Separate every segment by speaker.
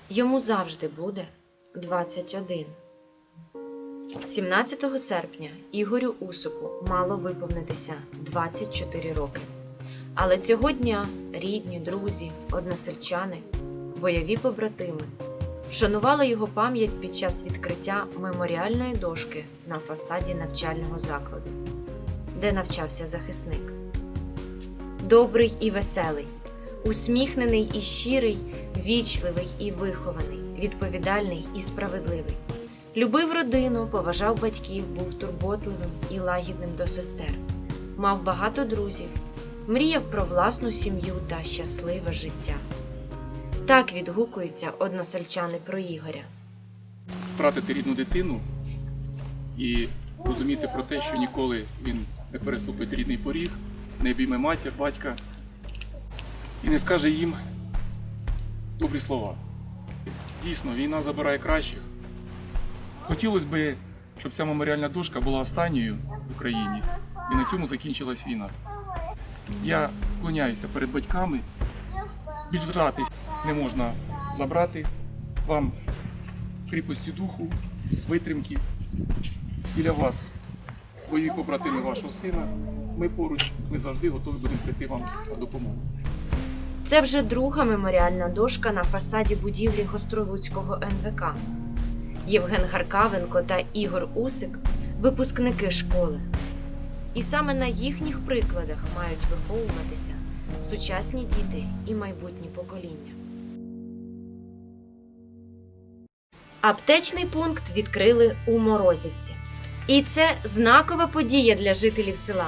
Speaker 1: Йому завжди буде 21. 17 серпня Ігорю Усику мало виповнитися 24 роки. Але цього дня рідні, друзі, односельчани, бойові побратими вшанували його пам'ять під час відкриття меморіальної дошки на фасаді навчального закладу, де навчався захисник. Добрий і веселий, усміхнений і щирий, вічливий і вихований, відповідальний і справедливий. Любив родину, поважав батьків, був турботливим і лагідним до сестер. Мав багато друзів, мріяв про власну сім'ю та щасливе життя. Так відгукуються односельчани про Ігоря.
Speaker 2: Втратити рідну дитину і розуміти про те, що ніколи він не переступить рідний поріг, не обійме матір, батька і не скаже їм добрі слова. Дійсно, війна забирає кращих. Хотілося б, щоб ця меморіальна дошка була останньою в Україні і на цьому закінчилась війна. Я вклоняюся перед батьками, більш втрати не можна забрати вам кріпості духу, витримки. Біля вас бойові побратими вашого сина. Ми поруч, ми завжди готові будемо прийти вам на допомогу.
Speaker 1: Це вже друга меморіальна дошка на фасаді будівлі Гостролуцького НВК. Євген Гаркавенко та Ігор Усик – випускники школи. І саме на їхніх прикладах мають виховуватися сучасні діти і майбутні покоління. Аптечний пункт відкрили у Морозівці. І це знакова подія для жителів села.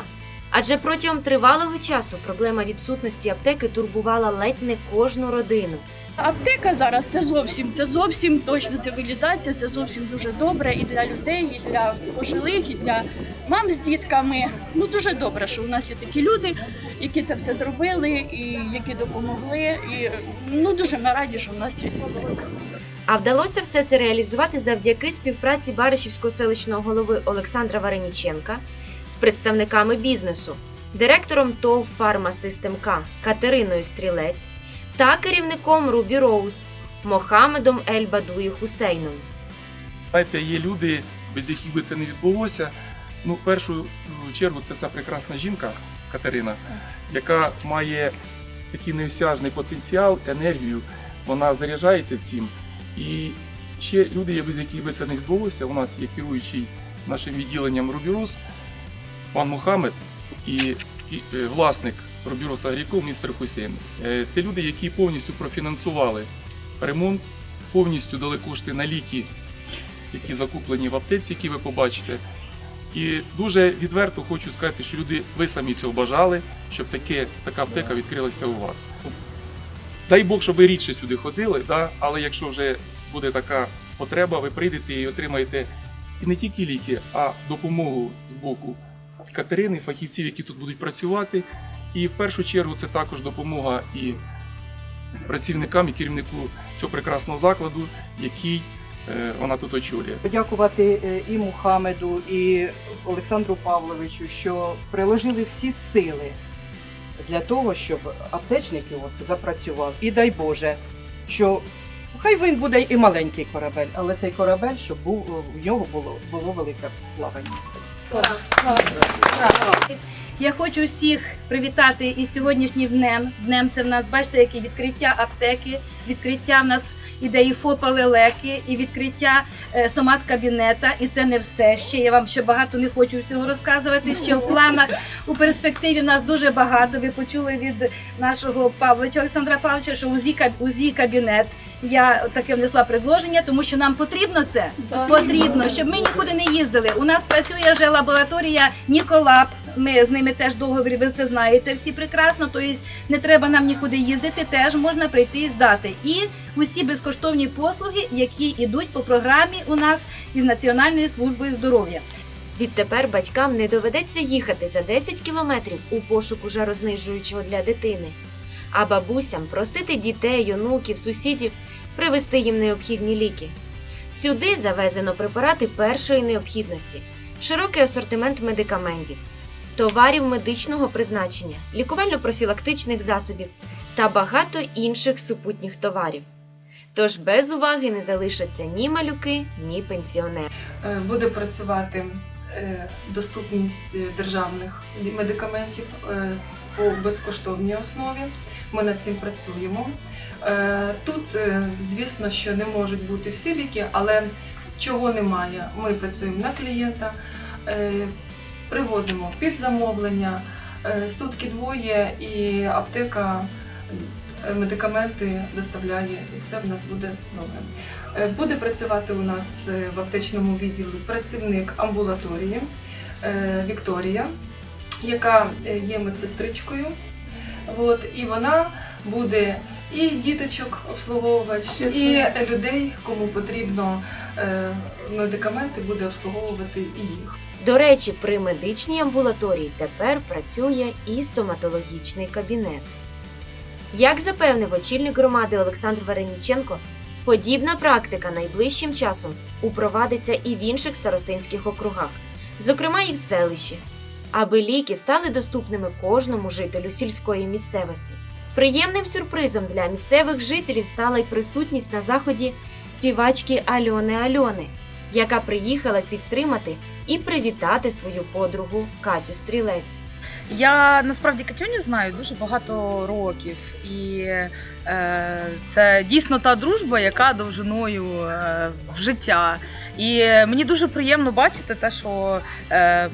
Speaker 1: Адже протягом тривалого часу проблема відсутності аптеки турбувала ледь не кожну родину.
Speaker 3: Аптека зараз це зовсім точно цивілізація, це зовсім дуже добре і для людей, і для пожилих, і для мам з дітками. Дуже добре, що у нас є такі люди, які це все зробили і які допомогли. І дуже ми раді, що в нас є аптека.
Speaker 1: А вдалося все це реалізувати завдяки співпраці Баришівського селищного голови Олександра Вареніченка з представниками бізнесу, директором ТОВ «Фарма Систем К» Катериною Стрілець та керівником Рубі Роуз Мохамедом Ель-Бадуї Хусейном.
Speaker 2: Знаєте, є люди, без яких би це не відбулося. В першу чергу це та прекрасна жінка Катерина, яка має такий неосяжний потенціал, енергію, вона заряджається цим. І ще люди, без яких би це не відбулося, у нас є керуючий нашим відділенням Рубі Роуз, пан Мохамед і власник Рубі Роуз Агрікол містер Хусейн. Це люди, які повністю профінансували ремонт, повністю дали кошти на ліки, які закуплені в аптеці, які ви побачите. І дуже відверто хочу сказати, що люди, ви самі цього бажали, щоб така аптека відкрилася у вас. Дай Бог, щоб ви рідше сюди ходили, але якщо вже буде така потреба, ви прийдете і отримаєте і не тільки ліки, а допомогу з боку Катерини, фахівців, які тут будуть працювати. І в першу чергу це також допомога і працівникам, і керівнику цього прекрасного закладу, який вона тут очолює.
Speaker 4: Подякувати і Мухамеду, і Олександру Павловичу, що приложили всі сили для того, щоб аптечний кіоск запрацював. І дай Боже, що хай він буде і маленький корабель, але цей корабель, щоб в нього було велике плавання.
Speaker 5: Я хочу всіх привітати із сьогоднішнім днем. Днем це в нас, бачите, яке відкриття аптеки, відкриття в нас іде і ФОПа лелеки, і відкриття стомат-кабінета. І це не все ще. Я вам ще багато не хочу всього розказувати. Ще в планах, у перспективі в нас дуже багато. Ви почули від нашого Павловича, Олександра Павловича, що УЗІ-кабінет. Я таке внесла предложення, тому що нам потрібно це. Потрібно, щоб ми нікуди не їздили. У нас працює вже лабораторія Ніколаб. Ми з ними теж договір, ви це знаєте всі прекрасно. Тобто не треба нам нікуди їздити, теж можна прийти і здати. І усі безкоштовні послуги, які йдуть по програмі у нас із Національної служби здоров'я.
Speaker 1: Відтепер батькам не доведеться їхати за 10 кілометрів у пошуку жарознижуючого для дитини, а бабусям просити дітей, онуків, сусідів привезти їм необхідні ліки. Сюди завезено препарати першої необхідності, широкий асортимент медикаментів, товарів медичного призначення, лікувально-профілактичних засобів та багато інших супутніх товарів. Тож без уваги не залишаться ні малюки, ні пенсіонери.
Speaker 6: Буде працювати доступність державних медикаментів по безкоштовній основі. Ми над цим працюємо. Тут, звісно, що не можуть бути всі ліки, але чого немає, ми працюємо на клієнта, привозимо під замовлення, сутки-двоє, і аптека медикаменти доставляє, і все в нас буде добре. Буде працювати у нас в аптечному відділі працівник амбулаторії Вікторія, яка є медсестричкою. І вона буде і діточок обслуговувати, і людей, кому потрібно медикаменти, буде обслуговувати і їх.
Speaker 1: До речі, при медичній амбулаторії тепер працює і стоматологічний кабінет. Як запевнив очільник громади Олександр Вареніченко, подібна практика найближчим часом упровадиться і в інших старостинських округах, зокрема і в селищі, аби ліки стали доступними кожному жителю сільської місцевості. Приємним сюрпризом для місцевих жителів стала й присутність на заході співачки Альони, яка приїхала підтримати і привітати свою подругу Катю Стрілець.
Speaker 7: Я насправді Катюню знаю дуже багато років, і це дійсно та дружба, яка довжиною в життя. І мені дуже приємно бачити те, що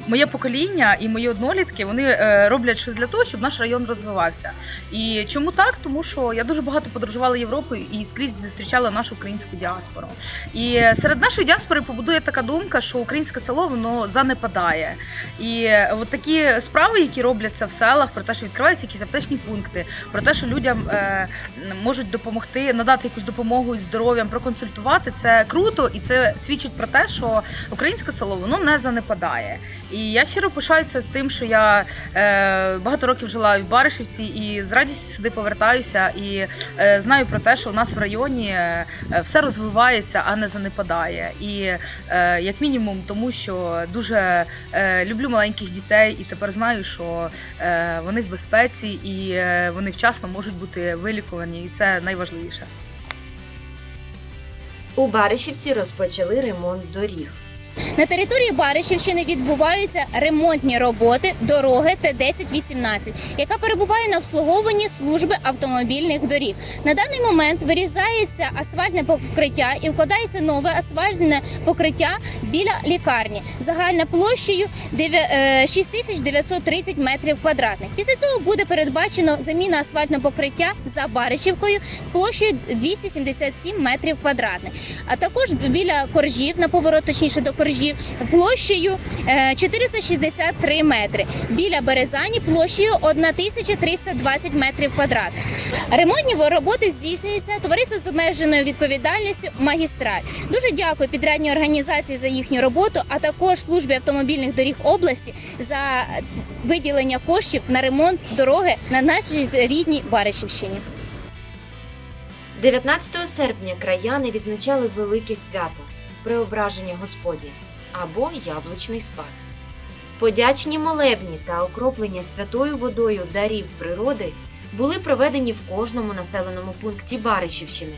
Speaker 7: моє покоління і мої однолітки, вони роблять щось для того, щоб наш район розвивався. І чому так? Тому що я дуже багато подорожувала Європою і скрізь зустрічала нашу українську діаспору. І серед нашої діаспори побудує така думка, що українське село, воно занепадає. І от такі справи, які робляться в селах, про те, що відкриваються якісь аптечні пункти, про те, що людям можуть допомогти, надати якусь допомогу із здоров'ям, проконсультувати, це круто, і це свідчить про те, що українське село, воно не занепадає. І я щиро пишаюся тим, що я багато років жила в Баришівці і з радістю сюди повертаюся, і знаю про те, що у нас в районі все розвивається, а не занепадає. І як мінімум тому, що дуже люблю маленьких дітей і тепер знаю, що вони в безпеці і вони вчасно можуть бути вилікувані, і це найважливіше.
Speaker 1: У Баришівці розпочали ремонт доріг.
Speaker 8: На території Баришівщини відбуваються ремонтні роботи дороги Т-10-18, яка перебуває на обслуговуванні служби автомобільних доріг. На даний момент вирізається асфальтне покриття і вкладається нове асфальтне покриття біля лікарні загальною площею 6930 метрів квадратних. Після цього буде передбачено заміна асфальтного покриття за Баришівкою площею 277 метрів квадратних. А також біля коржів, на поворот, точніше до коржів, площею 463 метри. Біля Березані площею 1320 метрів квадратних. Ремонтні роботи здійснюються товариством з обмеженою відповідальністю «Магістраль». Дуже дякую підрядній організації за їхню роботу, а також службі автомобільних доріг області за виділення коштів на ремонт дороги на нашій рідній Баришівщині.
Speaker 1: 19 серпня краяни відзначали велике свято – Преображення Господнє або Яблучний Спас. Подячні молебні та окроплення святою водою дарів природи були проведені в кожному населеному пункті Баришівщини.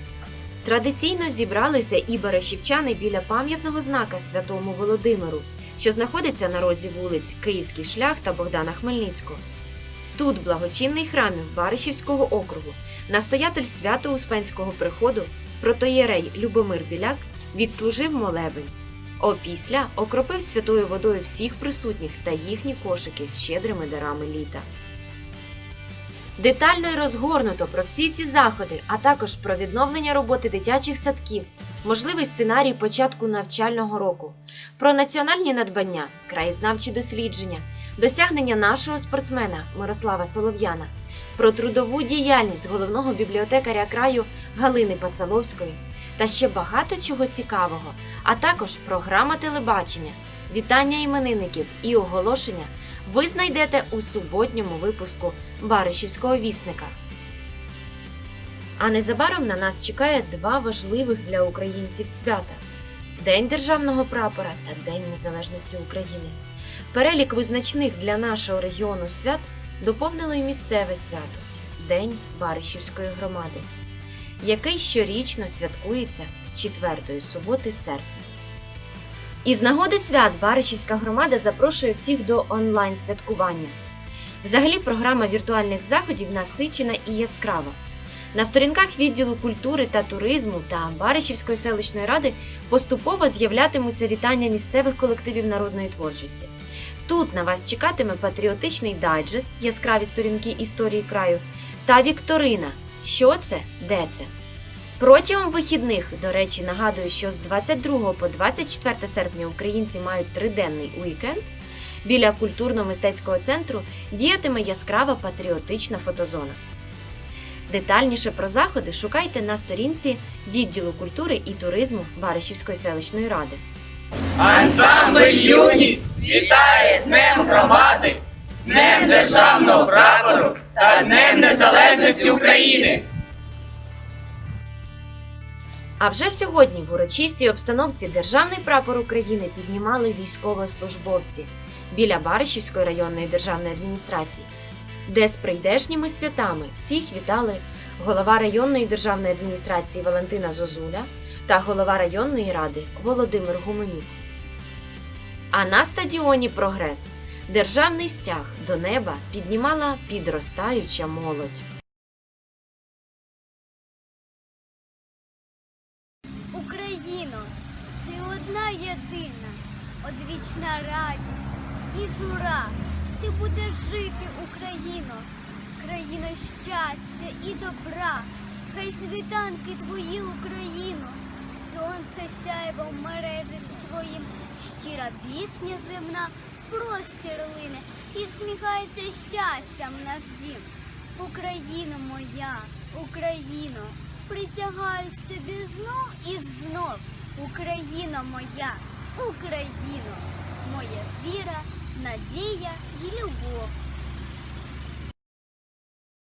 Speaker 1: Традиційно зібралися і баришівчани біля пам'ятного знака Святому Володимиру, що знаходиться на розі вулиць Київський шлях та Богдана Хмельницького. Тут благочинний храмів Баришівського округу, настоятель Свято-Успенського приходу, протоєрей Любомир Біляк відслужив молебень. Опісля окропив святою водою всіх присутніх та їхні кошики з щедрими дарами літа. Детально й розгорнуто про всі ці заходи, а також про відновлення роботи дитячих садків, можливий сценарій початку навчального року, про національні надбання, краєзнавчі дослідження, досягнення нашого спортсмена Мирослава Солов'яна, про трудову діяльність головного бібліотекаря краю Галини Пацаловської та ще багато чого цікавого, а також програма телебачення, вітання іменинників і оголошення ви знайдете у суботньому випуску Баришівського вісника. А незабаром на нас чекає два важливих для українців свята – День Державного прапора та День Незалежності України. Перелік визначних для нашого регіону свят доповнило й місцеве свято – День Баришівської громади. який щорічно святкується 4-ї суботи серпня. Із нагоди свят Баришівська громада запрошує всіх до онлайн-святкування. Взагалі програма віртуальних заходів насичена і яскрава. На сторінках відділу культури та туризму та Баришівської селищної ради поступово з'являтимуться вітання місцевих колективів народної творчості. Тут на вас чекатиме патріотичний дайджест, яскраві сторінки історії краю та вікторина «Що це? Де це?». Протягом вихідних, до речі, нагадую, що з 22 по 24 серпня українці мають 3-денний уікенд, біля культурно-мистецького центру діятиме яскрава патріотична фотозона. Детальніше про заходи шукайте на сторінці відділу культури і туризму Баришівської селищної ради.
Speaker 9: Ансамбль «Юність» вітає з Днем громади, з Днем Державного прапору та з Днем Незалежності України!
Speaker 1: А вже сьогодні в урочистій обстановці Державний прапор України піднімали військовослужбовці біля Баришівської районної державної адміністрації, де з прийдешніми святами всіх вітали голова районної державної адміністрації Валентина Зозуля та голова районної ради Володимир Гуменюк. А на стадіоні «Прогрес» державний стяг до неба піднімала підростаюча молодь.
Speaker 10: Україно, ти одна єдина, одвічна радість і жура. Ти будеш жити, Україно, країно щастя і добра. Хай світанки твої, Україно, сонце сяйвом мережить своїм. Щира пісня земна в простір лине і всміхається щастям наш дім. Україно моя, Україно, присягаюсь тобі знов і знов. Україно моя, Україно, моя віра, надія й любов.